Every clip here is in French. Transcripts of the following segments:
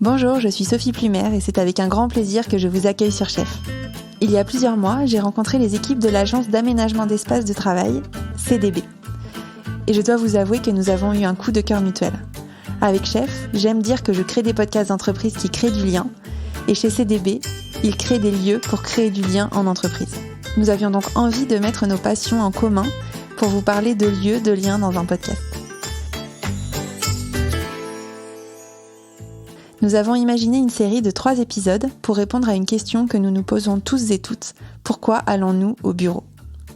Bonjour, je suis Sophie Plumer et c'est avec un grand plaisir que je vous accueille sur Chef. Il y a plusieurs mois, j'ai rencontré les équipes de l'agence d'aménagement d'espace de travail, CDB. Et je dois vous avouer que nous avons eu un coup de cœur mutuel. Avec Chef, j'aime dire que je crée des podcasts d'entreprise qui créent du lien. Et chez CDB, ils créent des lieux pour créer du lien en entreprise. Nous avions donc envie de mettre nos passions en commun pour vous parler de lieux, de liens dans un podcast. Nous avons imaginé une série de 3 épisodes pour répondre à une question que nous nous posons tous et toutes. Pourquoi allons-nous au bureau ?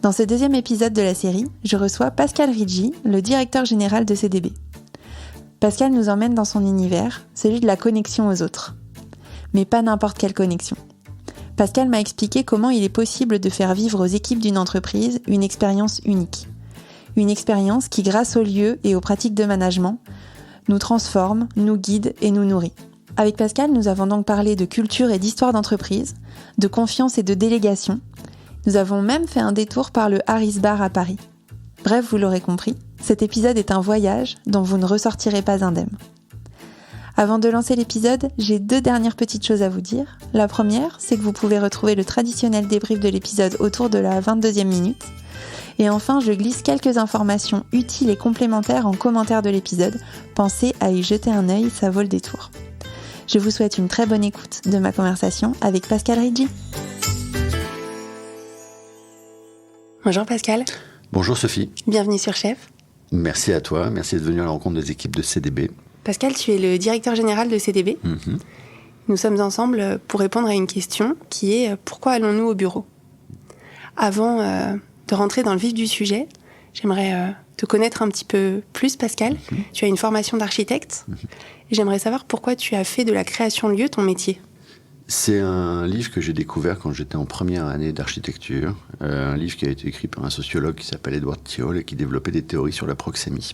Dans ce 2e épisode de la série, je reçois Pascal Riggi, le directeur général de CDB. Pascal nous emmène dans son univers, celui de la connexion aux autres. Mais pas n'importe quelle connexion. Pascal m'a expliqué comment il est possible de faire vivre aux équipes d'une entreprise une expérience unique. Une expérience qui, grâce aux lieux et aux pratiques de management, nous transforme, nous guide et nous nourrit. Avec Pascal, nous avons donc parlé de culture et d'histoire d'entreprise, de confiance et de délégation. Nous avons même fait un détour par le Harris Bar à Paris. Bref, vous l'aurez compris, cet épisode est un voyage dont vous ne ressortirez pas indemne. Avant de lancer l'épisode, j'ai 2 dernières petites choses à vous dire. La première, c'est que vous pouvez retrouver le traditionnel débrief de l'épisode autour de la 22e minute. Et enfin, je glisse quelques informations utiles et complémentaires en commentaire de l'épisode. Pensez à y jeter un œil, ça vaut le détour. Je vous souhaite une très bonne écoute de ma conversation avec Pascal Riggi. Bonjour Pascal. Bonjour Sophie. Bienvenue sur Chef. Merci à toi, merci d'être venu à la rencontre des équipes de CDB. Pascal, tu es le directeur général de CDB. Nous sommes ensemble pour répondre à une question qui est « Pourquoi allons-nous au bureau ?» Avant de rentrer dans le vif du sujet, j'aimerais te connaître un petit peu plus, Pascal. Tu as une formation d'architecte. Et j'aimerais savoir pourquoi tu as fait de la création de lieux ton métier. C'est un livre que j'ai découvert quand j'étais en première année d'architecture. Un livre qui a été écrit par un sociologue qui s'appelle Edward Thiol et qui développait des théories sur la proxémie.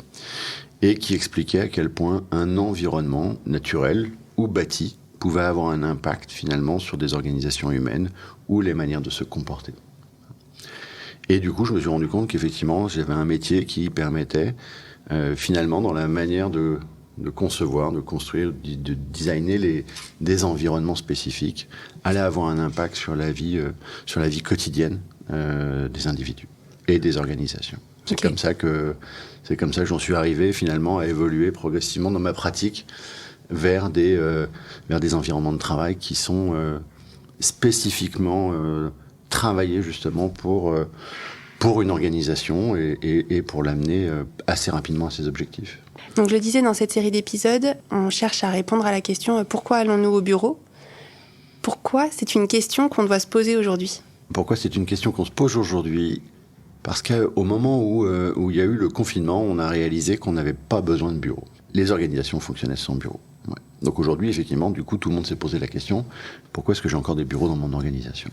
Et qui expliquait à quel point un environnement naturel ou bâti pouvait avoir un impact finalement sur des organisations humaines ou les manières de se comporter. Et du coup, je me suis rendu compte qu'effectivement, j'avais un métier qui permettait finalement dans la manière de concevoir, de construire, de designer des environnements spécifiques, allait avoir un impact sur la vie quotidienne des individus et des organisations. C'est comme ça que j'en suis arrivé finalement à évoluer progressivement dans ma pratique vers des environnements de travail qui sont spécifiquement travaillés justement pour une organisation et pour l'amener assez rapidement à ses objectifs. Donc je le disais, dans cette série d'épisodes, on cherche à répondre à la question « Pourquoi allons-nous au bureau ?» Pourquoi c'est une question qu'on doit se poser aujourd'hui ? Pourquoi c'est une question qu'on se pose aujourd'hui ? Parce qu'au moment où il y a eu le confinement, on a réalisé qu'on n'avait pas besoin de bureau. Les organisations fonctionnaient sans bureau. Ouais. Donc aujourd'hui, effectivement, du coup, tout le monde s'est posé la question « Pourquoi est-ce que j'ai encore des bureaux dans mon organisation ?»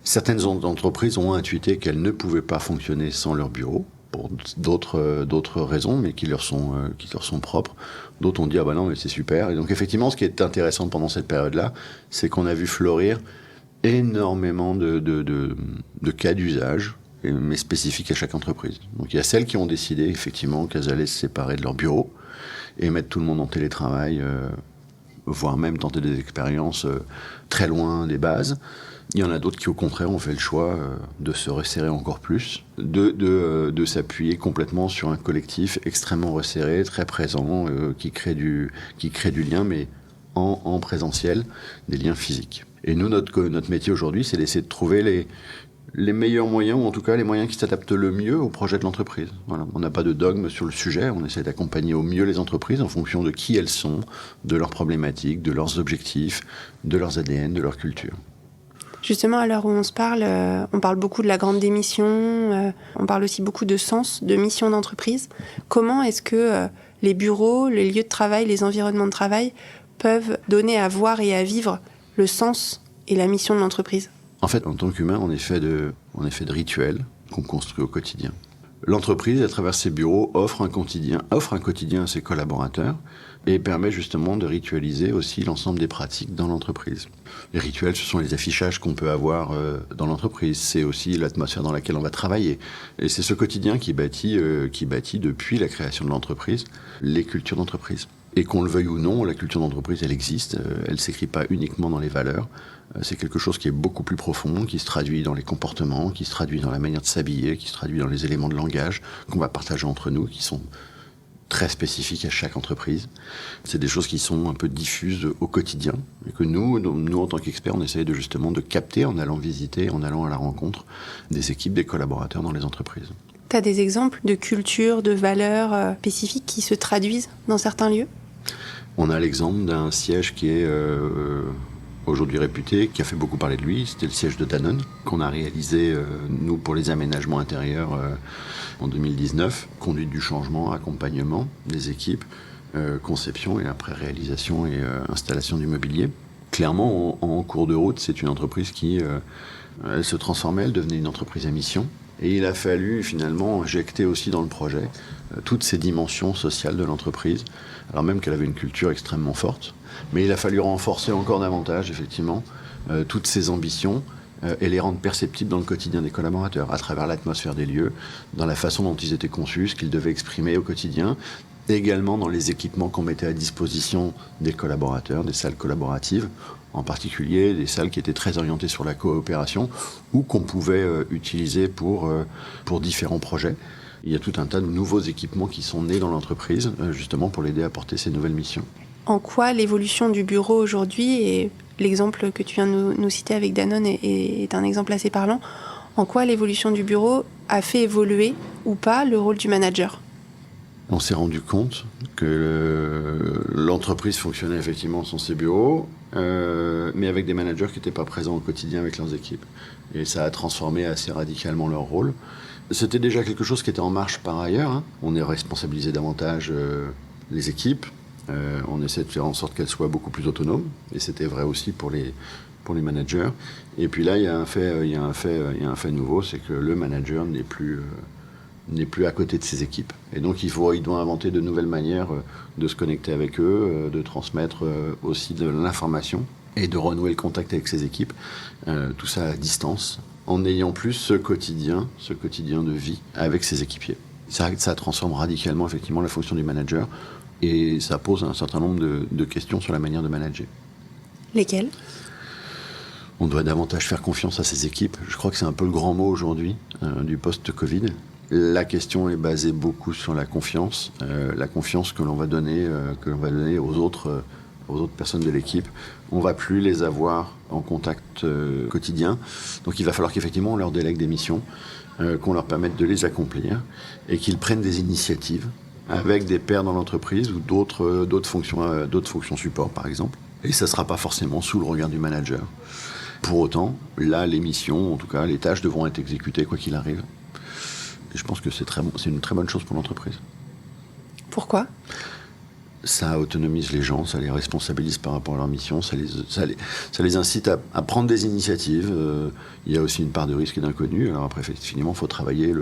Certaines entreprises ont intuité qu'elles ne pouvaient pas fonctionner sans leur bureau, pour d'autres raisons, mais qui leur sont propres. D'autres ont dit « Ah bah non, mais c'est super ». Et donc effectivement, ce qui est intéressant pendant cette période-là, c'est qu'on a vu fleurir énormément de cas d'usage, mais spécifiques à chaque entreprise. Donc il y a celles qui ont décidé effectivement qu'elles allaient se séparer de leur bureau et mettre tout le monde en télétravail, voire même tenter des expériences très loin des bases. Il y en a d'autres qui, au contraire, ont fait le choix de se resserrer encore plus, de s'appuyer complètement sur un collectif extrêmement resserré, très présent, qui crée du lien, mais en présentiel, des liens physiques. Et nous, notre métier aujourd'hui, c'est d'essayer de trouver les meilleurs moyens, ou en tout cas les moyens qui s'adaptent le mieux au projet de l'entreprise. Voilà. On n'a pas de dogme sur le sujet, on essaie d'accompagner au mieux les entreprises en fonction de qui elles sont, de leurs problématiques, de leurs objectifs, de leurs ADN, de leur culture. Justement, à l'heure où on parle beaucoup de la grande démission, on parle aussi beaucoup de sens, de mission d'entreprise. Comment est-ce que les bureaux, les lieux de travail, les environnements de travail peuvent donner à voir et à vivre le sens et la mission de l'entreprise ? En fait, en tant qu'humain, on est fait de rituels qu'on construit au quotidien. L'entreprise, à travers ses bureaux, offre un quotidien à ses collaborateurs et permet justement de ritualiser aussi l'ensemble des pratiques dans l'entreprise. Les rituels, ce sont les affichages qu'on peut avoir dans l'entreprise. C'est aussi l'atmosphère dans laquelle on va travailler. Et c'est ce quotidien qui bâtit depuis la création de l'entreprise les cultures d'entreprise. Et qu'on le veuille ou non, la culture d'entreprise, elle existe. Elle ne s'écrit pas uniquement dans les valeurs. C'est quelque chose qui est beaucoup plus profond, qui se traduit dans les comportements, qui se traduit dans la manière de s'habiller, qui se traduit dans les éléments de langage qu'on va partager entre nous, qui sont très spécifiques à chaque entreprise. C'est des choses qui sont un peu diffuses au quotidien et que nous en tant qu'experts, on essaye justement de capter en allant visiter, en allant à la rencontre des équipes, des collaborateurs dans les entreprises. Tu as des exemples de cultures, de valeurs spécifiques qui se traduisent dans certains lieux ? On a l'exemple d'un siège qui est aujourd'hui réputé, qui a fait beaucoup parler de lui. C'était le siège de Danone, qu'on a réalisé, nous, pour les aménagements intérieurs en 2019. Conduite du changement, accompagnement des équipes, conception et après réalisation et installation du mobilier. Clairement, en cours de route, c'est une entreprise qui elle se transformait, elle devenait une entreprise à mission. Et il a fallu finalement injecter aussi dans le projet toutes ces dimensions sociales de l'entreprise, alors même qu'elle avait une culture extrêmement forte. Mais il a fallu renforcer encore davantage, effectivement, toutes ces ambitions et les rendre perceptibles dans le quotidien des collaborateurs, à travers l'atmosphère des lieux, dans la façon dont ils étaient conçus, ce qu'ils devaient exprimer au quotidien, et également dans les équipements qu'on mettait à disposition des collaborateurs, des salles collaboratives, en particulier des salles qui étaient très orientées sur la coopération ou qu'on pouvait utiliser pour différents projets. Il y a tout un tas de nouveaux équipements qui sont nés dans l'entreprise, justement pour l'aider à porter ces nouvelles missions. En quoi l'évolution du bureau aujourd'hui, et l'exemple que tu viens de nous citer avec Danone est un exemple assez parlant, en quoi l'évolution du bureau a fait évoluer ou pas le rôle du manager ? On s'est rendu compte que l'entreprise fonctionnait effectivement sans ses bureaux, mais avec des managers qui n'étaient pas présents au quotidien avec leurs équipes. Et ça a transformé assez radicalement leur rôle. C'était déjà quelque chose qui était en marche par ailleurs. Hein. On est responsabilisé davantage les équipes. On essaie de faire en sorte qu'elles soient beaucoup plus autonomes. Et c'était vrai aussi pour les managers. Et puis là, il y a un fait nouveau, c'est que le manager n'est plus à côté de ses équipes. Et donc, il doit inventer de nouvelles manières de se connecter avec eux, de transmettre aussi de l'information et de renouer le contact avec ses équipes. Tout ça à distance, en ayant plus ce quotidien de vie avec ses équipiers. Ça transforme radicalement, effectivement, la fonction du manager et ça pose un certain nombre de questions sur la manière de manager. Lesquelles ? On doit davantage faire confiance à ses équipes. Je crois que c'est un peu le grand mot aujourd'hui du post-Covid. La question est basée beaucoup sur la confiance que l'on va donner aux autres personnes de l'équipe. On ne va plus les avoir en contact quotidien. Donc il va falloir qu'effectivement on leur délègue des missions, qu'on leur permette de les accomplir et qu'ils prennent des initiatives avec des pairs dans l'entreprise ou d'autres fonctions support par exemple. Et ça ne sera pas forcément sous le regard du manager. Pour autant, là, les missions, en tout cas, les tâches devront être exécutées quoi qu'il arrive. Et je pense que c'est une très bonne chose pour l'entreprise. Pourquoi ? Ça autonomise les gens, ça les responsabilise par rapport à leur mission, ça les incite à prendre des initiatives. Il y a aussi une part de risque et d'inconnu. Alors après, finalement, il faut travailler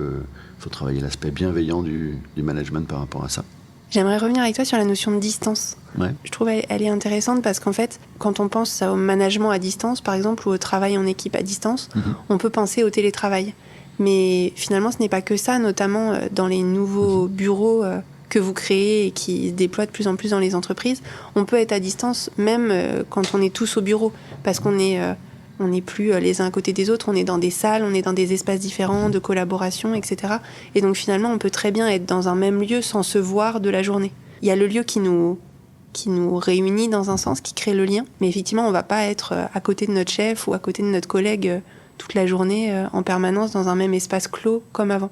l'aspect bienveillant du management par rapport à ça. J'aimerais revenir avec toi sur la notion de distance. Ouais. Je trouve elle est intéressante parce qu'en fait, quand on pense au management à distance, par exemple, ou au travail en équipe à distance, on peut penser au télétravail. Mais finalement, ce n'est pas que ça, notamment dans les nouveaux bureaux que vous créez et qui se déploient de plus en plus dans les entreprises. On peut être à distance même quand on est tous au bureau, parce qu'on n'est plus les uns à côté des autres, on est dans des salles, on est dans des espaces différents de collaboration, etc. Et donc finalement, on peut très bien être dans un même lieu sans se voir de la journée. Il y a le lieu qui nous réunit dans un sens, qui crée le lien, mais effectivement, on ne va pas être à côté de notre chef ou à côté de notre collègue toute la journée en permanence dans un même espace clos comme avant.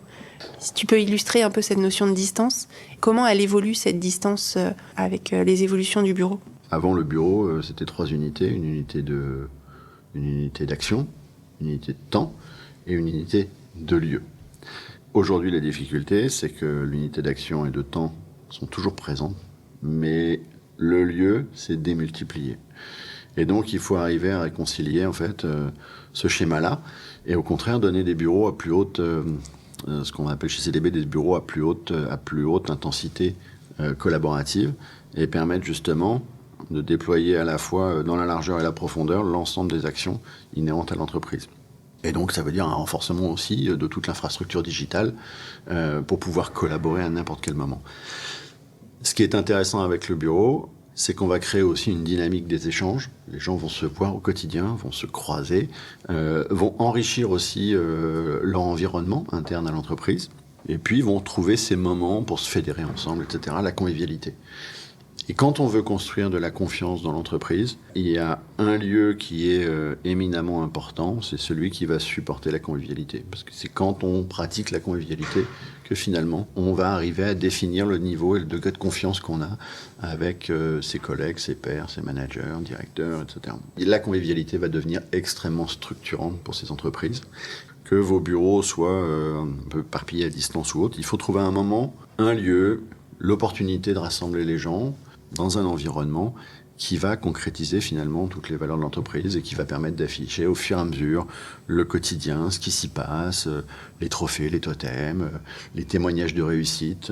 Si tu peux illustrer un peu cette notion de distance, comment elle évolue cette distance avec les évolutions du bureau ? Avant, le bureau, c'était 3 unités, une unité d'action, une unité de temps et une unité de lieu. Aujourd'hui, la difficulté, c'est que l'unité d'action et de temps sont toujours présentes, mais le lieu s'est démultiplié. Et donc, il faut arriver à réconcilier en fait ce schéma-là et au contraire donner des bureaux à plus haute, ce qu'on appelle chez CDB des bureaux à plus haute intensité collaborative et permettre justement de déployer à la fois dans la largeur et la profondeur l'ensemble des actions inhérentes à l'entreprise. Et donc, ça veut dire un renforcement aussi de toute l'infrastructure digitale pour pouvoir collaborer à n'importe quel moment. Ce qui est intéressant avec le bureau, c'est qu'on va créer aussi une dynamique des échanges. Les gens vont se voir au quotidien, vont se croiser, vont enrichir aussi leur environnement interne à l'entreprise, et puis vont trouver ces moments pour se fédérer ensemble, etc., la convivialité. Et quand on veut construire de la confiance dans l'entreprise, il y a un lieu qui est éminemment important, c'est celui qui va supporter la convivialité. Parce que c'est quand on pratique la convivialité que finalement, on va arriver à définir le niveau et le degré de confiance qu'on a avec ses collègues, ses pairs, ses managers, directeurs, etc. Et la convivialité va devenir extrêmement structurante pour ces entreprises. Que vos bureaux soient un peu éparpillés à distance ou autre, il faut trouver un moment, un lieu, l'opportunité de rassembler les gens dans un environnement qui va concrétiser finalement toutes les valeurs de l'entreprise et qui va permettre d'afficher au fur et à mesure le quotidien, ce qui s'y passe, les trophées, les totems, les témoignages de réussite,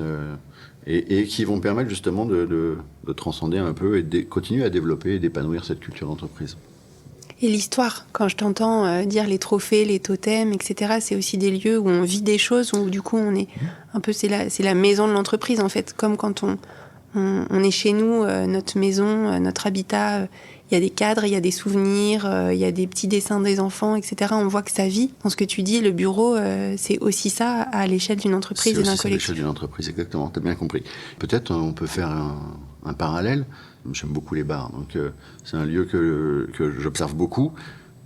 et qui vont permettre justement de transcender un peu et de continuer à développer et d'épanouir cette culture d'entreprise. Et l'histoire, quand je t'entends dire les trophées, les totems, etc., c'est aussi des lieux où on vit des choses, où du coup on est un peu, c'est la maison de l'entreprise en fait, comme quand on est chez nous, notre maison, notre habitat, il y a des cadres, il y a des souvenirs, il y a des petits dessins des enfants, etc. On voit que ça vit. Dans ce que tu dis, le bureau, c'est aussi ça à l'échelle d'une entreprise et d'un collectif. C'est à l'échelle d'une entreprise, exactement, tu as bien compris. Peut-être on peut faire un parallèle. J'aime beaucoup les bars, donc c'est un lieu que j'observe beaucoup.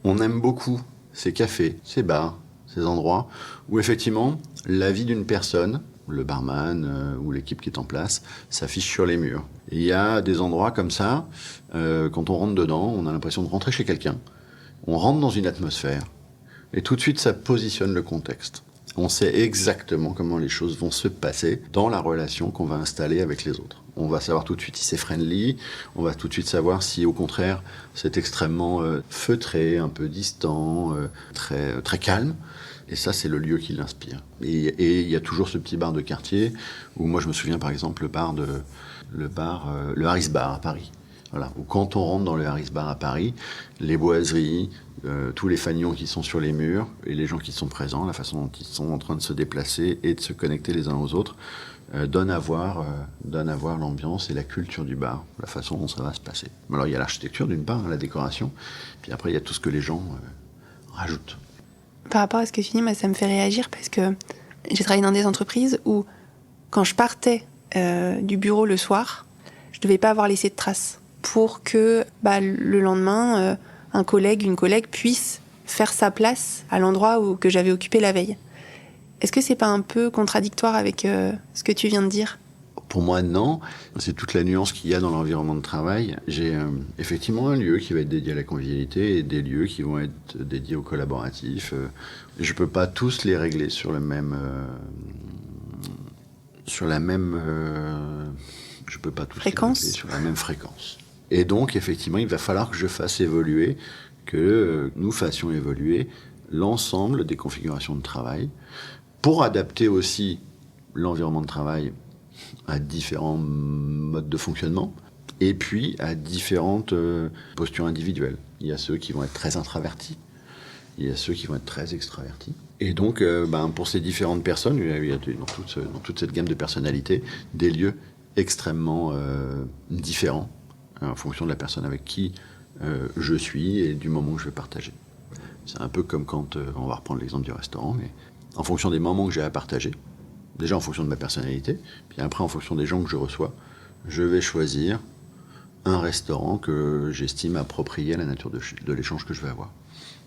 On aime beaucoup ces cafés, ces bars, ces endroits où effectivement la vie d'une personne, le barman ou l'équipe qui est en place, s'affiche sur les murs. Et il y a des endroits comme ça, quand on rentre dedans, on a l'impression de rentrer chez quelqu'un. On rentre dans une atmosphère et tout de suite ça positionne le contexte. On sait exactement comment les choses vont se passer dans la relation qu'on va installer avec les autres. On va savoir tout de suite si c'est friendly, on va tout de suite savoir si au contraire c'est extrêmement feutré, un peu distant, très calme. Et ça, c'est le lieu qui l'inspire. Et il y a toujours ce petit bar de quartier où moi je me souviens par exemple le Harris Bar à Paris. Voilà, où quand on rentre dans le Harris Bar à Paris, les boiseries, tous les fanions qui sont sur les murs et les gens qui sont présents, la façon dont ils sont en train de se déplacer et de se connecter les uns aux autres, donne à voir l'ambiance et la culture du bar, la façon dont ça va se passer. Alors il y a l'architecture d'une part, la décoration, puis après il y a tout ce que les gens rajoutent. Par rapport à ce que tu dis, moi, ça me fait réagir parce que j'ai travaillé dans des entreprises où quand je partais du bureau le soir, je devais pas avoir laissé de traces pour que le lendemain, un collègue, une collègue puisse faire sa place à l'endroit que j'avais occupé la veille. Est-ce que c'est pas un peu contradictoire avec ce que tu viens de dire ? Pour moi, non. C'est toute la nuance qu'il y a dans l'environnement de travail. J'ai effectivement un lieu qui va être dédié à la convivialité et des lieux qui vont être dédiés au collaboratif. Je peux pas tous les régler sur la même. Je peux pas tous fréquence. Les régler sur la même fréquence. Et donc, effectivement, il va falloir que je fasse évoluer, que nous fassions évoluer l'ensemble des configurations de travail pour adapter aussi l'environnement de travail à différents modes de fonctionnement et puis à différentes postures individuelles. Il y a ceux qui vont être très introvertis, il y a ceux qui vont être très extravertis. Et donc, pour ces différentes personnes, il y a dans toute cette gamme de personnalités, des lieux extrêmement différents en fonction de la personne avec qui je suis et du moment que je vais partager. C'est un peu comme quand, on va reprendre l'exemple du restaurant, mais en fonction des moments que j'ai à partager, déjà en fonction de ma personnalité, puis après en fonction des gens que je reçois, je vais choisir un restaurant que j'estime approprié à la nature de l'échange que je vais avoir.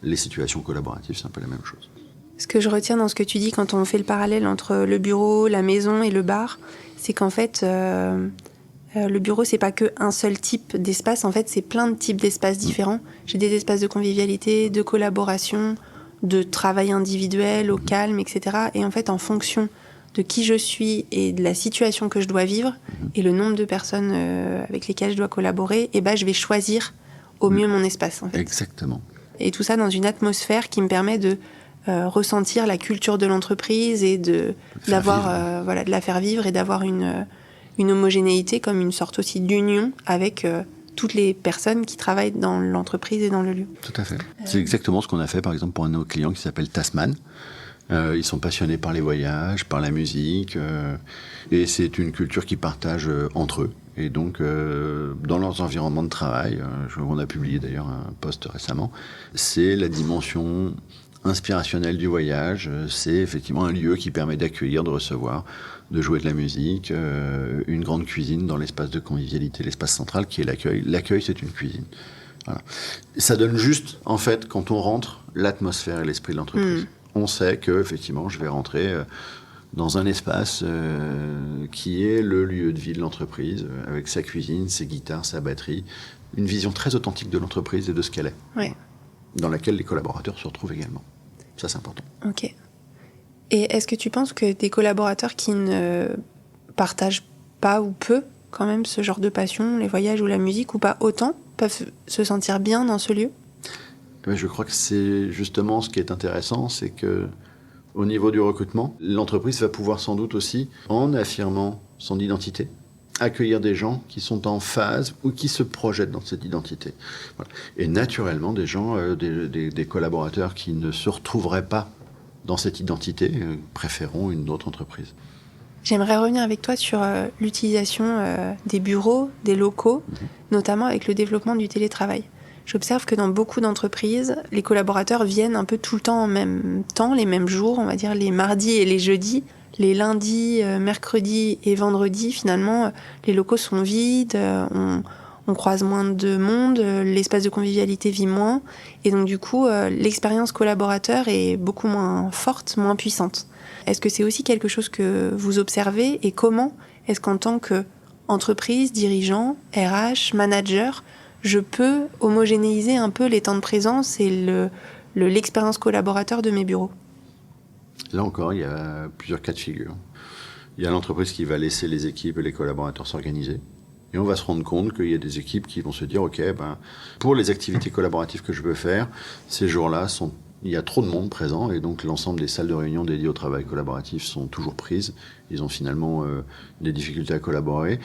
Les situations collaboratives, c'est un peu la même chose. Ce que je retiens dans ce que tu dis quand on fait le parallèle entre le bureau, la maison et le bar, c'est qu'en fait, le bureau, c'est pas qu'un seul type d'espace, en fait, c'est plein de types d'espaces différents. J'ai des espaces de convivialité, de collaboration, de travail individuel, au calme, etc. Et en fait, en fonction de qui je suis et de la situation que je dois vivre et le nombre de personnes avec lesquelles je dois collaborer, je vais choisir au mieux mon espace. En fait. Exactement. Et tout ça dans une atmosphère qui me permet de ressentir la culture de l'entreprise et de la faire vivre et d'avoir une homogénéité comme une sorte aussi d'union avec toutes les personnes qui travaillent dans l'entreprise et dans le lieu. Tout à fait. C'est exactement ce qu'on a fait par exemple pour un de nos clients qui s'appelle Tasman. Ils sont passionnés par les voyages, par la musique, et c'est une culture qu'ils partagent entre eux. Et donc, dans leurs environnements de travail, on a publié d'ailleurs un post récemment, c'est la dimension inspirationnelle du voyage. C'est effectivement un lieu qui permet d'accueillir, de recevoir, de jouer de la musique, une grande cuisine dans l'espace de convivialité, l'espace central qui est l'accueil. L'accueil, c'est une cuisine. Voilà. Ça donne juste, en fait, quand on rentre, l'atmosphère et l'esprit de l'entreprise. On sait que, effectivement, je vais rentrer dans un espace qui est le lieu de vie de l'entreprise, avec sa cuisine, ses guitares, sa batterie, une vision très authentique de l'entreprise et de ce qu'elle est, Ouais. dans laquelle les collaborateurs se retrouvent également. Ça, c'est important. Ok. Et est-ce que tu penses que des collaborateurs qui ne partagent pas ou peu, quand même, ce genre de passion, les voyages ou la musique, ou pas autant, peuvent se sentir bien dans ce lieu ? Je crois que c'est justement ce qui est intéressant, c'est que au niveau du recrutement, l'entreprise va pouvoir sans doute aussi, en affirmant son identité, accueillir des gens qui sont en phase ou qui se projettent dans cette identité. Voilà. Et naturellement, des gens, des collaborateurs qui ne se retrouveraient pas dans cette identité préféreront une autre entreprise. J'aimerais revenir avec toi sur l'utilisation des bureaux, des locaux, notamment avec le développement du télétravail. J'observe que dans beaucoup d'entreprises, les collaborateurs viennent un peu tout le temps en même temps, les mêmes jours, on va dire les mardis et les jeudis. Les lundis, mercredis et vendredis, finalement, les locaux sont vides, on croise moins de monde, l'espace de convivialité vit moins. Et donc, du coup, l'expérience collaborateur est beaucoup moins forte, moins puissante. Est-ce que c'est aussi quelque chose que vous observez ? Et comment est-ce qu'en tant qu'entreprise, dirigeant, RH, manager, je peux homogénéiser un peu les temps de présence et l'expérience collaborateur de mes bureaux ? Là encore, il y a plusieurs cas de figure. Il y a l'entreprise qui va laisser les équipes et les collaborateurs s'organiser. Et on va se rendre compte qu'il y a des équipes qui vont se dire, OK, pour les activités collaboratives que je veux faire, ces jours-là, il y a trop de monde présent, et donc l'ensemble des salles de réunion dédiées au travail collaboratif sont toujours prises. Ils ont finalement des difficultés à collaborer.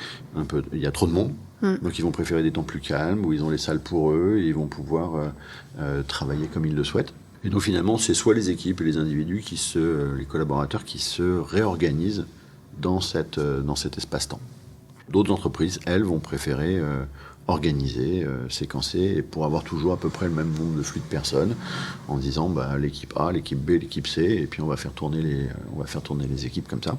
Il y a trop de monde. Donc ils vont préférer des temps plus calmes, où ils ont les salles pour eux, et ils vont pouvoir travailler comme ils le souhaitent. Et donc finalement, c'est soit les équipes et les individus, les collaborateurs qui se réorganisent dans cet espace-temps. D'autres entreprises, elles, vont préférer organiser, séquencer, pour avoir toujours à peu près le même nombre de flux de personnes, en disant l'équipe A, l'équipe B, l'équipe C, et puis on va faire tourner les équipes comme ça.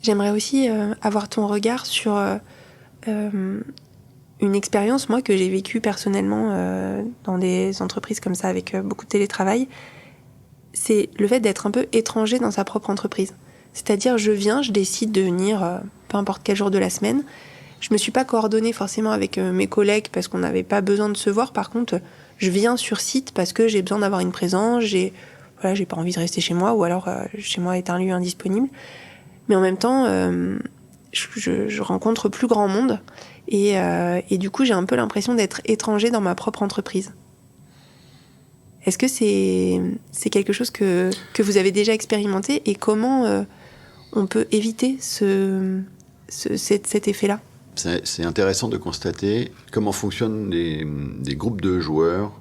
J'aimerais aussi avoir ton regard sur une expérience, moi, que j'ai vécue personnellement dans des entreprises comme ça, avec beaucoup de télétravail. C'est le fait d'être un peu étranger dans sa propre entreprise. C'est-à-dire, je décide de venir peu importe quel jour de la semaine. Je me suis pas coordonnée forcément avec mes collègues parce qu'on n'avait pas besoin de se voir. Par contre, je viens sur site parce que j'ai besoin d'avoir une présence. J'ai pas envie de rester chez moi, ou alors chez moi est un lieu indisponible. Mais en même temps, je rencontre plus grand monde et du coup, j'ai un peu l'impression d'être étranger dans ma propre entreprise. Est-ce que c'est quelque chose que vous avez déjà expérimenté, et comment on peut éviter cet effet-là ? C'est intéressant de constater comment fonctionnent des groupes de joueurs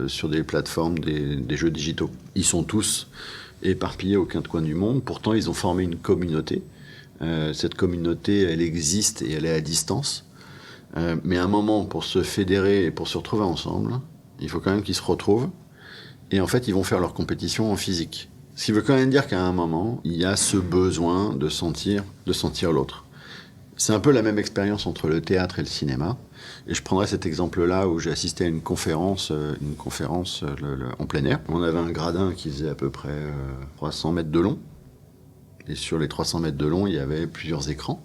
sur des plateformes, des jeux digitaux. Ils sont tous éparpillés aux quatre coins du monde, pourtant ils ont formé une communauté. Cette communauté, elle existe et elle est à distance. Mais à un moment, pour se fédérer et pour se retrouver ensemble, il faut quand même qu'ils se retrouvent. Et en fait, ils vont faire leur compétition en physique. Ce qui veut quand même dire qu'à un moment, il y a ce besoin de sentir l'autre. C'est un peu la même expérience entre le théâtre et le cinéma. Et je prendrai cet exemple-là où j'ai assisté à une conférence en plein air. On avait un gradin qui faisait à peu près 300 mètres de long. Et sur les 300 mètres de long, il y avait plusieurs écrans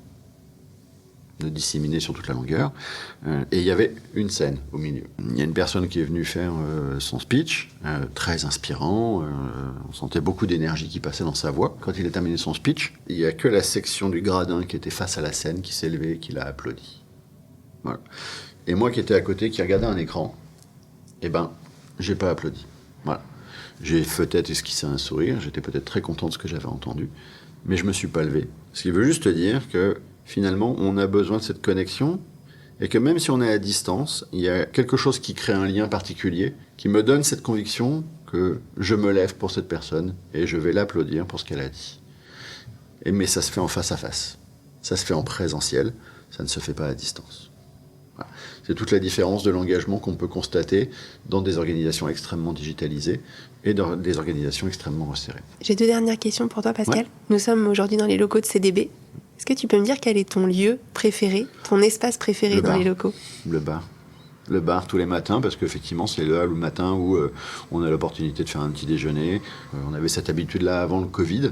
disséminés sur toute la longueur. Et il y avait une scène au milieu. Il y a une personne qui est venue faire son speech, très inspirant. On sentait beaucoup d'énergie qui passait dans sa voix. Quand il a terminé son speech, il n'y a que la section du gradin qui était face à la scène qui s'est levée et qui l'a applaudi. Voilà. Et moi qui étais à côté, qui regardais un écran, j'ai pas applaudi. Voilà. J'ai peut-être esquissé un sourire, j'étais peut-être très content de ce que j'avais entendu, mais je me suis pas levé. Ce qui veut juste dire que finalement, on a besoin de cette connexion, et que même si on est à distance, il y a quelque chose qui crée un lien particulier, qui me donne cette conviction que je me lève pour cette personne et je vais l'applaudir pour ce qu'elle a dit. Mais ça se fait en face à face. Ça se fait en présentiel. Ça ne se fait pas à distance. Voilà. C'est toute la différence de l'engagement qu'on peut constater dans des organisations extrêmement digitalisées et dans des organisations extrêmement resserrées. J'ai 2 dernières questions pour toi, Pascal. Ouais. Nous sommes aujourd'hui dans les locaux de CDB. Est-ce que tu peux me dire quel est ton lieu préféré, ton espace préféré dans les locaux ? Le bar. Le bar tous les matins, parce qu'effectivement, c'est là le matin où on a l'opportunité de faire un petit déjeuner. On avait cette habitude-là avant le Covid.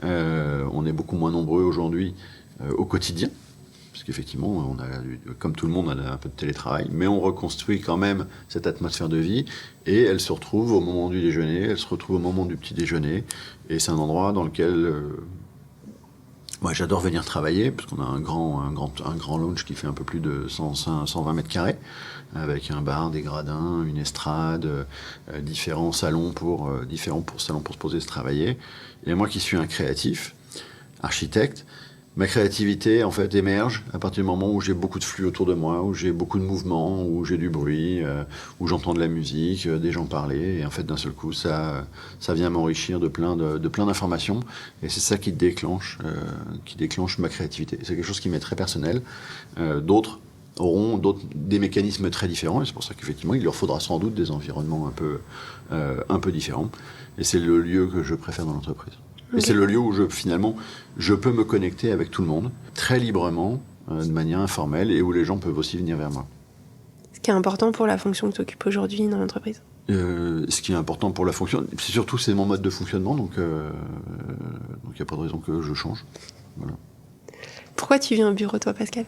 On est beaucoup moins nombreux aujourd'hui au quotidien. Parce qu'effectivement, comme tout le monde, on a un peu de télétravail, mais on reconstruit quand même cette atmosphère de vie, et elle se retrouve au moment du déjeuner, elle se retrouve au moment du petit déjeuner, et c'est un endroit dans lequel moi j'adore venir travailler, parce qu'on a un grand lounge qui fait un peu plus de 120 mètres carrés, avec un bar, des gradins, une estrade, différents salons pour se poser et se travailler. Et moi qui suis un créatif, architecte, ma créativité, en fait, émerge à partir du moment où j'ai beaucoup de flux autour de moi, où j'ai beaucoup de mouvements, où j'ai du bruit, où j'entends de la musique, des gens parler. Et en fait, d'un seul coup, ça vient m'enrichir de plein d'informations. Et c'est ça qui déclenche ma créativité. C'est quelque chose qui m'est très personnel. D'autres auront des mécanismes très différents. Et c'est pour ça qu'effectivement, il leur faudra sans doute des environnements un peu différents. Et c'est le lieu que je préfère dans l'entreprise. Et c'est le lieu où je peux me connecter avec tout le monde, très librement, de manière informelle, et où les gens peuvent aussi venir vers moi. Ce qui est important pour la fonction que tu occupes aujourd'hui dans l'entreprise ? Ce qui est important pour la fonction, c'est mon mode de fonctionnement, donc il n'y a pas de raison que je change. Voilà. Pourquoi tu viens au bureau, toi, Pascal ?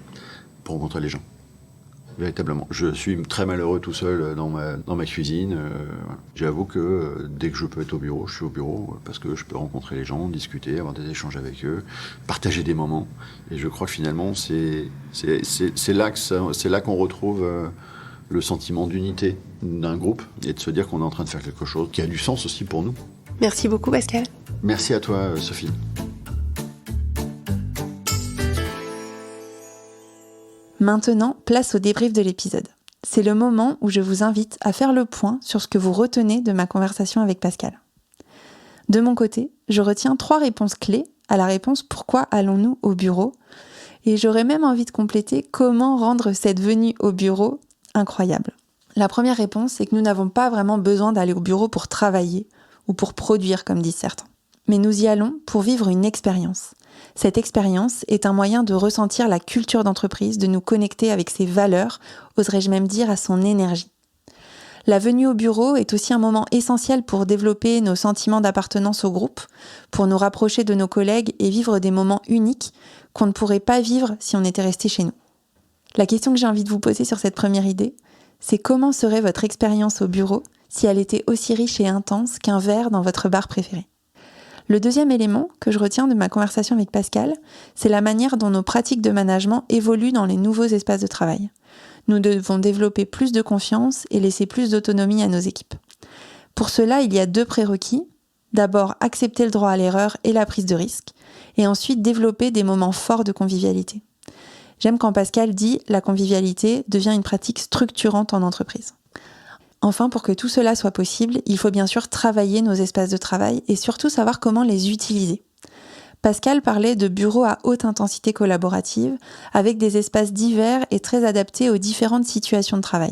Pour rencontrer les gens. Véritablement. Je suis très malheureux tout seul dans ma cuisine. Voilà. J'avoue que dès que je peux être au bureau, je suis au bureau parce que je peux rencontrer les gens, discuter, avoir des échanges avec eux, partager des moments. Et je crois que finalement, c'est là qu'on retrouve le sentiment d'unité d'un groupe et de se dire qu'on est en train de faire quelque chose qui a du sens aussi pour nous. Merci beaucoup, Pascal. Merci à toi, Sophie. Maintenant, place au débrief de l'épisode. C'est le moment où je vous invite à faire le point sur ce que vous retenez de ma conversation avec Pascal. De mon côté, je retiens 3 réponses clés à la réponse « Pourquoi allons-nous au bureau ?», et j'aurais même envie de compléter « Comment rendre cette venue au bureau incroyable ?» La première réponse, c'est que nous n'avons pas vraiment besoin d'aller au bureau pour travailler ou pour produire, comme disent certains. Mais nous y allons pour vivre une expérience. Cette expérience est un moyen de ressentir la culture d'entreprise, de nous connecter avec ses valeurs, oserais-je même dire à son énergie. La venue au bureau est aussi un moment essentiel pour développer nos sentiments d'appartenance au groupe, pour nous rapprocher de nos collègues et vivre des moments uniques qu'on ne pourrait pas vivre si on était resté chez nous. La question que j'ai envie de vous poser sur cette première idée, c'est comment serait votre expérience au bureau si elle était aussi riche et intense qu'un verre dans votre bar préféré ? Le deuxième élément que je retiens de ma conversation avec Pascal, c'est la manière dont nos pratiques de management évoluent dans les nouveaux espaces de travail. Nous devons développer plus de confiance et laisser plus d'autonomie à nos équipes. Pour cela, il y a 2 prérequis. D'abord, accepter le droit à l'erreur et la prise de risque, et ensuite développer des moments forts de convivialité. J'aime quand Pascal dit « la convivialité devient une pratique structurante en entreprise ». Enfin, pour que tout cela soit possible, il faut bien sûr travailler nos espaces de travail et surtout savoir comment les utiliser. Pascal parlait de bureaux à haute intensité collaborative, avec des espaces divers et très adaptés aux différentes situations de travail.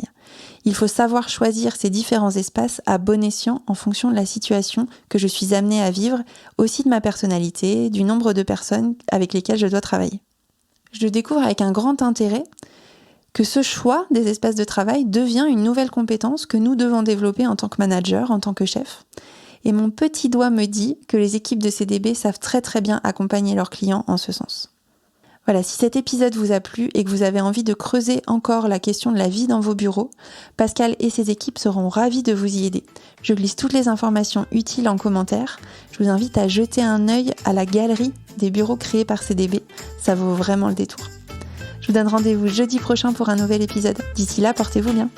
Il faut savoir choisir ces différents espaces à bon escient en fonction de la situation que je suis amenée à vivre, aussi de ma personnalité, du nombre de personnes avec lesquelles je dois travailler. Je découvre avec un grand intérêt que ce choix des espaces de travail devient une nouvelle compétence que nous devons développer en tant que manager, en tant que chef. Et mon petit doigt me dit que les équipes de CDB savent très très bien accompagner leurs clients en ce sens. Voilà, si cet épisode vous a plu et que vous avez envie de creuser encore la question de la vie dans vos bureaux, Pascal et ses équipes seront ravis de vous y aider. Je glisse toutes les informations utiles en commentaire. Je vous invite à jeter un œil à la galerie des bureaux créés par CDB. Ça vaut vraiment le détour. Je vous donne rendez-vous jeudi prochain pour un nouvel épisode. D'ici là, portez-vous bien.